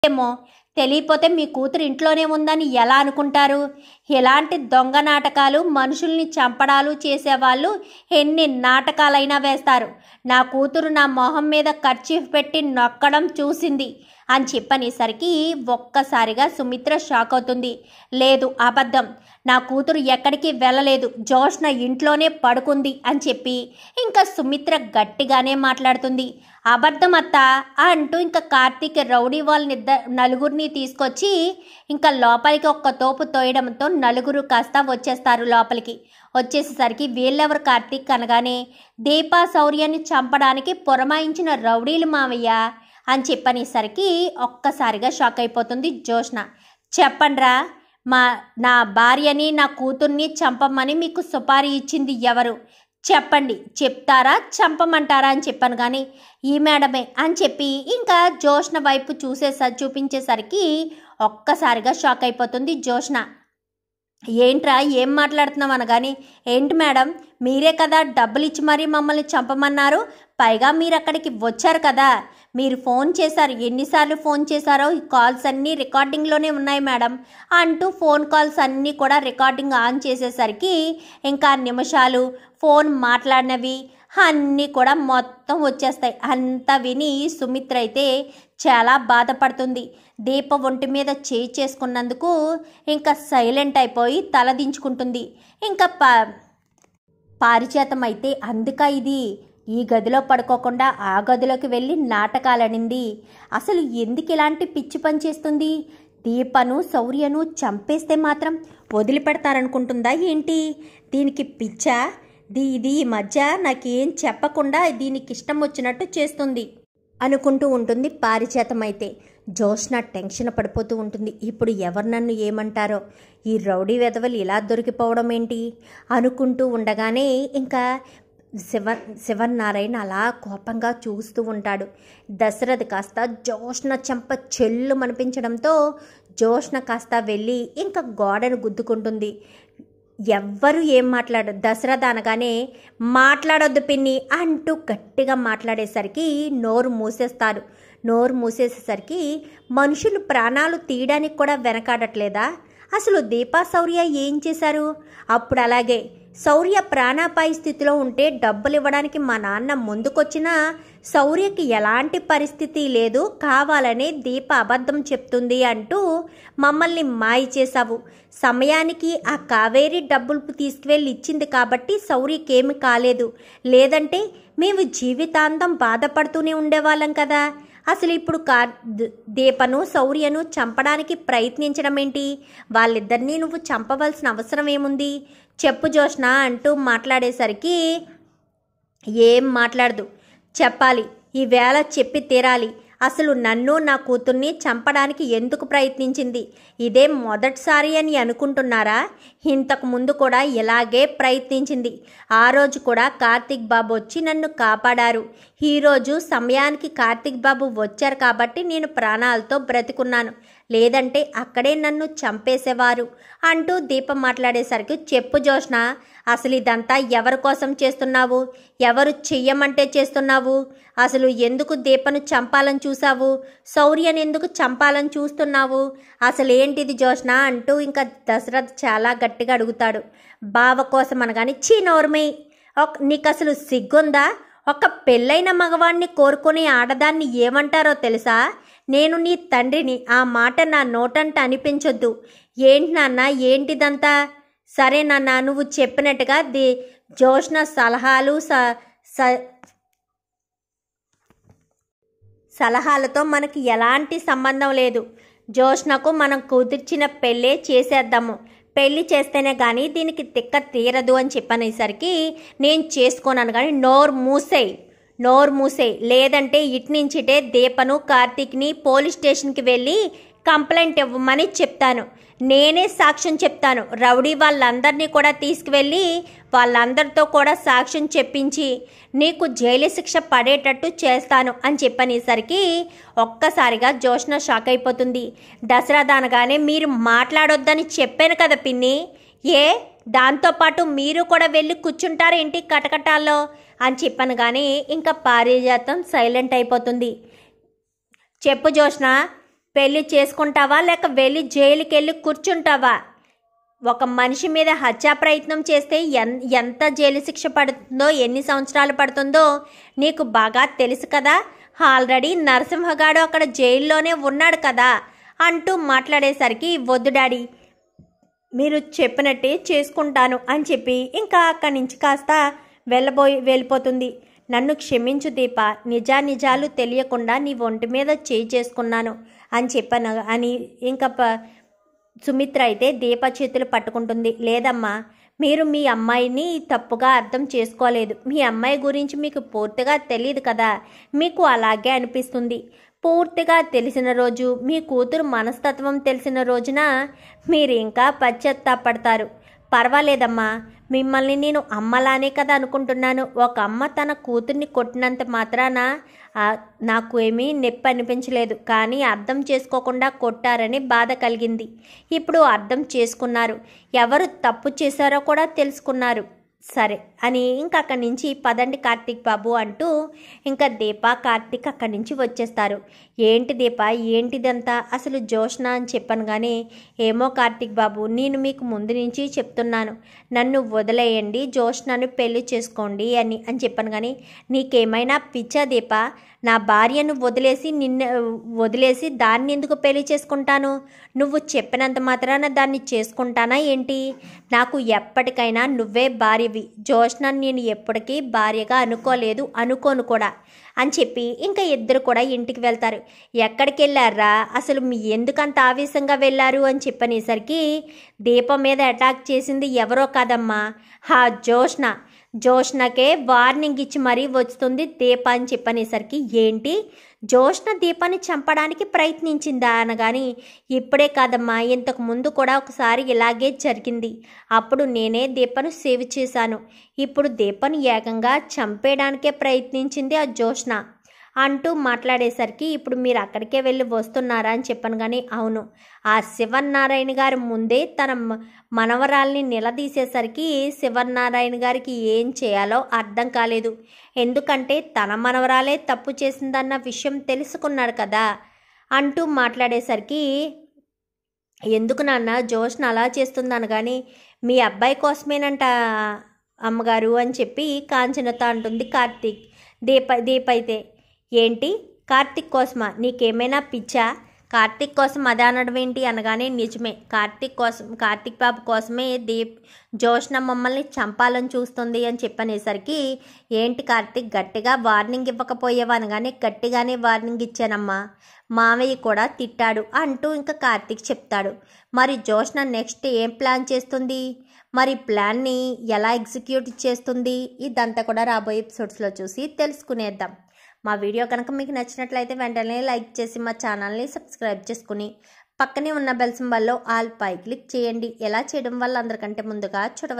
ఏమో తెలియపోతే మీ కూతురు ఇంట్లోనే ఉందని ఎలా అనుకుంటారు? ఇలాంటి దొంగ నాటకాలు, మనుషుల్ని చంపడాలు చేసేవాళ్ళు ఎన్ని నాటకాలైనా వేస్తారు. నా కూతురు నా మొహం మీద కర్చీఫ్ పెట్టి నొక్కడం చూసింది అని చెప్పనేసరికి ఒక్కసారిగా సుమిత్ర షాక్ అవుతుంది. లేదు, అబద్ధం, నా కూతురు ఎక్కడికి వెళ్ళలేదు, జోష్న ఇంట్లోనే పడుకుంది అని చెప్పి ఇంకా సుమిత్ర గట్టిగానే మాట్లాడుతుంది. అబద్ధం అత్త అంటూ ఇంకా కార్తీక్ రౌడీ వాళ్ళని నలుగురిని తీసుకొచ్చి ఇంకా లోపలికి ఒక్క తోపు తోయడంతో నలుగురు కాస్త వచ్చేస్తారు లోపలికి. వచ్చేసేసరికి వీళ్ళెవరు కార్తీక్ అనగానే దీపా శౌర్యాన్ని చంపడానికి పురమాయించిన రౌడీలు మావయ్య అని చెప్పనేసరికి ఒక్కసారిగా షాక్ అయిపోతుంది జోష్న. చెప్పండ్రా, నా భార్యని నా కూతుర్ని చంపమని మీకు సుపారీ ఇచ్చింది ఎవరు? చెప్పండి, చెప్తారా చంపమంటారా అని చెప్పాను కానీ ఈ మేడమే అని చెప్పి ఇంకా జోష్న వైపు చూపించేసరికి ఒక్కసారిగా షాక్ అయిపోతుంది జోష్న. ఏంట్రా ఏం మాట్లాడుతున్నాం అనగాని, ఏంటి మేడం, మీరే కదా డబ్బులు ఇచ్చి మరీ మమ్మల్ని చంపమన్నారు, పైగా మీరు అక్కడికి వచ్చారు కదా, మీరు ఫోన్ చేశారు, ఎన్నిసార్లు ఫోన్ చేశారో ఈ కాల్స్ అన్నీ రికార్డింగ్లోనే ఉన్నాయి మేడం అంటూ ఫోన్ కాల్స్ అన్నీ కూడా రికార్డింగ్ ఆన్ చేసేసరికి ఇంకా నిమిషాలు ఫోన్ మాట్లాడినవి అన్నీ కూడా మొత్తం వచ్చేస్తాయి. అంతా విని సుమిత్ర అయితే చాలా బాధపడుతుంది. దీప ఒంటి మీద చేయి చేసుకున్నందుకు ఇంకా సైలెంట్ అయిపోయి తలదించుకుంటుంది. ఇంకా పారిజాతం అయితే అందుక ఇది ఈ గదిలో పడుకోకుండా ఆ గదిలోకి వెళ్ళి నాటకాలనింది. అసలు ఎందుకు ఇలాంటి పిచ్చి పని చేస్తుంది? దీపను శౌర్యను చంపేస్తే మాత్రం వదిలిపెడతారనుకుంటుందా ఏంటి? దీనికి పిచ్చా? ఇది ఈ మధ్య నాకేం చెప్పకుండా దీనికి ఇష్టం వచ్చినట్టు చేస్తుంది అనుకుంటూ ఉంటుంది పారిజాతం అయితే. జోష్న టెన్షన్ పడిపోతూ ఉంటుంది. ఇప్పుడు ఎవరు నన్ను ఏమంటారో, ఈ రౌడీ వెధవలు ఇలా దొరికిపోవడం ఏంటి అనుకుంటూ ఉండగానే ఇంకా శివనారాయణ అలా కోపంగా చూస్తూ ఉంటాడు. దశరథ్ కాస్త జోష్న చెంప చెల్లు మనిపించడంతో జోష్న కాస్త వెళ్ళి ఇంకా గోడను గుద్దుకుంటుంది. ఎవ్వరూ ఏం మాట్లాడరు. దశరథ అనగానే మాట్లాడొద్దు పిన్ని అంటూ గట్టిగా మాట్లాడేసరికి నోరు మూసేస్తారు. నోరు మూసేసేసరికి మనుషులు ప్రాణాలు తీయడానికి కూడా వెనకాడట్లేదా? అసలు దీపా శౌర్య ఏం చేశారు? అప్పుడు అలాగే శౌర్య ప్రాణాపాయ స్థితిలో ఉంటే డబ్బులు ఇవ్వడానికి మా నాన్న ముందుకొచ్చినా శౌర్యకి ఎలాంటి పరిస్థితి లేదు, కావాలనే దీప అబద్ధం చెప్తుంది అంటూ మమ్మల్ని మాయ చేశావు. సమయానికి ఆ కావేరి డబ్బులు తీసుకువెళ్ళి ఇచ్చింది కాబట్టి శౌర్యకేమి కాలేదు, లేదంటే మేము జీవితాంతం బాధపడుతూనే ఉండేవాళ్ళం కదా. అసలు ఇప్పుడు దీపను శౌర్యను చంపడానికి ప్రయత్నించడం ఏంటి? వాళ్ళిద్దరినీ నువ్వు చంపవలసిన అవసరం ఏముంది? చెప్పు జోష్న అంటూ మాట్లాడేసరికి ఏం మాట్లాడదు, చెప్పాలి, ఈవేళ చెప్పి తీరాలి. అసలు నన్ను నా కూతుర్ని చంపడానికి ఎందుకు ప్రయత్నించింది? ఇదే మొదటిసారి అని అనుకుంటున్నారా? ఇంతకు ముందు కూడా ఇలాగే ప్రయత్నించింది. ఆ రోజు కూడా కార్తీక్ బాబు వచ్చి నన్ను కాపాడారు. ఈరోజు సమయానికి కార్తీక్ బాబు వచ్చారు కాబట్టి నేను ప్రాణాలతో బ్రతికున్నాను, లేదంటే అక్కడే నన్ను చంపేసేవారు అంటూ దీప మాట్లాడేసరికి చెప్పు జోష్న, అసలు ఇదంతా ఎవరి కోసం చేస్తున్నావు? ఎవరు చెయ్యమంటే చేస్తున్నావు? అసలు ఎందుకు దీపను చంపాలని చూసావు? శౌర్యను ఎందుకు చంపాలని చూస్తున్నావు? అసలు ఏంటిది జోష్న అంటూ ఇంకా దశరథ్ చాలా గట్టిగా అడుగుతాడు. బావ కోసం అనగానే చీ నోర్మే, నీకు అసలు సిగ్గుందా? ఒక పెళ్ళైన మగవాణ్ణి కోరుకునే ఆడదాన్ని ఏమంటారో తెలుసా? నేను నీ తండ్రిని, ఆ మాట నా నోటంట అనిపించొద్దు. ఏంటి నాన్న ఏంటిదంతా? సరే నాన్న, నువ్వు చెప్పినట్టుగా జోష్న సలహాలతో మనకి ఎలాంటి సంబంధం లేదు. జోష్నకు మనం కుదిర్చిన పెళ్ళే చేసేద్దాము. పెళ్ళి చేస్తేనే కానీ దీనికి తిక్క తీరదు అని చెప్పనేసరికి నేను చేసుకోనాను కానీ నోరు మూసేయి, లేదంటే ఇట్నుంచిటే దీపను కార్తీక్ని పోలీస్ స్టేషన్కి వెళ్ళి కంప్లైంట్ ఇవ్వమని చెప్తాను. నేనే సాక్ష్యం చెప్తాను. రౌడీ వాళ్ళందరినీ కూడా తీసుకువెళ్ళి వాళ్ళందరితో కూడా సాక్ష్యం చెప్పించి నీకు జైలు శిక్ష పడేటట్టు చేస్తాను అని చెప్పనేసరికి ఒక్కసారిగా జోష్న షాక్ అయిపోతుంది. దశరథ అనగానే మీరు మాట్లాడొద్దని చెప్పాను కదా పిన్ని, దాంతోపాటు మీరు కూడా వెళ్ళి కూర్చుంటారేంటి కటకటాల్లో అని చెప్పాను కానీ ఇంకా పారిజాతం సైలెంట్ అయిపోతుంది. చెప్పు జోష్న, పెళ్లి చేసుకుంటావా లేక వెళ్ళి జైలుకి వెళ్ళి కూర్చుంటావా? ఒక మనిషి మీద హత్యా ప్రయత్నం చేస్తే ఎంత జైలు శిక్ష పడుతుందో, ఎన్ని సంవత్సరాలు పడుతుందో నీకు బాగా తెలుసు కదా. ఆల్రెడీ నరసింహగాడు అక్కడ జైల్లోనే ఉన్నాడు కదా అంటూ మాట్లాడేసరికి, వద్దు డాడీ, మీరు చెప్పినట్టే చేసుకుంటాను అని చెప్పి ఇంకా అక్కడి నుంచి కాస్త వెళ్ళిపోతుంది. నన్ను క్షమించు దీప, నిజాలు తెలియకుండా నీ ఒంటి మీద చేయి చేసుకున్నాను అని చెప్పాను అని ఇంకా సుమిత్ర అయితే దీప చేతులు పట్టుకుంటుంది. లేదమ్మా, మీరు మీ అమ్మాయిని తప్పుగా అర్థం చేసుకోలేదు. మీ అమ్మాయి గురించి మీకు పూర్తిగా తెలియదు కదా, మీకు అలాగే అనిపిస్తుంది. పూర్తిగా తెలిసిన రోజు, మీ కూతురు మనస్తత్వం తెలిసిన రోజున మీరు ఇంకా పశ్చాత్తాపడతారు. పర్వాలేదమ్మా, మిమ్మల్ని నేను అమ్మలానే కదా అనుకుంటున్నాను. ఒక అమ్మ తన కూతుర్ని కొట్టినంత మాత్రాన నాకు ఏమీ నొప్పి అనిపించలేదు, కానీ అర్థం చేసుకోకుండా కొట్టారని బాధ కలిగింది. ఇప్పుడు అర్థం చేసుకున్నారు, ఎవరు తప్పు చేశారో కూడా తెలుసుకున్నారు. సరే అని ఇంకా అక్కడి నుంచి పదండి కార్తీక్ బాబు అంటూ ఇంకా దీప కార్తీక్ అక్కడి నుంచి వచ్చేస్తారు. ఏంటి దీప, ఏంటిదంతా? అసలు జోష్న అని చెప్పాను కానీ, ఏమో కార్తీక్ బాబు, నేను మీకు ముందు నుంచి చెప్తున్నాను, నన్ను వదిలేయండి, జోష్నను పెళ్లి చేసుకోండి అని చెప్పాను కానీ, నీకేమైనా పిచ్చా దీప? నా భార్యను వదిలేసి దాన్ని ఎందుకు పెళ్లి చేసుకుంటాను? నువ్వు చెప్పినంత మాత్రాన దాన్ని చేసుకుంటానా ఏంటి? నాకు ఎప్పటికైనా నువ్వే భార్యవి. జోష్నను నేను ఎప్పటికీ భార్యగా అనుకోను కూడా అని చెప్పి ఇంకా ఇద్దరు కూడా ఇంటికి వెళ్తారు. ఎక్కడికి వెళ్ళారా అసలు, ఎందుకంత ఆవేశంగా వెళ్ళారు అని చెప్పనేసరికి, దీపం మీద అటాక్ చేసింది ఎవరో కాదమ్మా, జోష్నకే వార్నింగ్ ఇచ్చి మరీ వస్తుంది దీప అని చెప్పనేసరికి, ఏంటి జోష్న దీపాన్ని చంపడానికి ప్రయత్నించిందా అనగాని, ఇప్పుడే కాదమ్మా, ఇంతకు ముందు కూడా ఒకసారి ఇలాగే జరిగింది. అప్పుడు నేనే దీపను సేవ్ చేశాను. ఇప్పుడు దీపను ఏకంగా చంపేయడానికే ప్రయత్నించింది ఆ జోష్న అంటూ మాట్లాడేసరికి, ఇప్పుడు మీరు అక్కడికే వెళ్ళి వస్తున్నారా అని చెప్పాను కానీ, అవును, ఆ శివనారాయణ గారు ముందే తన మనవరాల్ని నిలదీసేసరికి శివనారాయణ గారికి ఏం చేయాలో అర్థం కాలేదు. ఎందుకంటే తన మనవరాలే తప్పు చేసిందన్న విషయం తెలుసుకున్నాడు కదా అంటూ మాట్లాడేసరికి, ఎందుకు నాన్న జోష్న అలా చేస్తుందని కానీ, మీ అబ్బాయి కోసమేనంట అమ్మగారు అని చెప్పి కాంచనతో అంటుంది కార్తీక్. దీప అయితే, ఏంటి కార్తీక్ కోసమా? నీకేమైనా పిచ్చా? కార్తీక్ కోసం అదే అనడం ఏంటి అనగానే, నిజమే, కార్తీక్ బాబు కోసమే జోష్న మమ్మల్ని చంపాలని చూస్తుంది అని చెప్పనేసరికి, ఏంటి కార్తీక్ గట్టిగా వార్నింగ్ ఇవ్వకపోయేవా అనగానే, గట్టిగానే వార్నింగ్ ఇచ్చానమ్మా, మావయ్య కూడా తిట్టాడు అంటూ ఇంకా కార్తీక్ చెప్తాడు. మరి జోష్న నెక్స్ట్ ఏం ప్లాన్ చేస్తుంది, మరి ప్లాన్ని ఎలా ఎగ్జిక్యూట్ చేస్తుంది, ఇదంతా కూడా రాబోయే ఎపిసోడ్స్లో చూసి తెలుసుకునేద్దాం. మా వీడియో కనుక మీకు నచ్చినట్లయితే వెంటనే లైక్ చేసి మా ఛానల్ని సబ్స్క్రైబ్ చేసుకుని పక్కనే ఉన్న బెల్ సింబల్లో ఆల్ పై క్లిక్ చేయండి. ఎలా చేయడం వల్ల అందరికంటే ముందుగా చూడవచ్చు.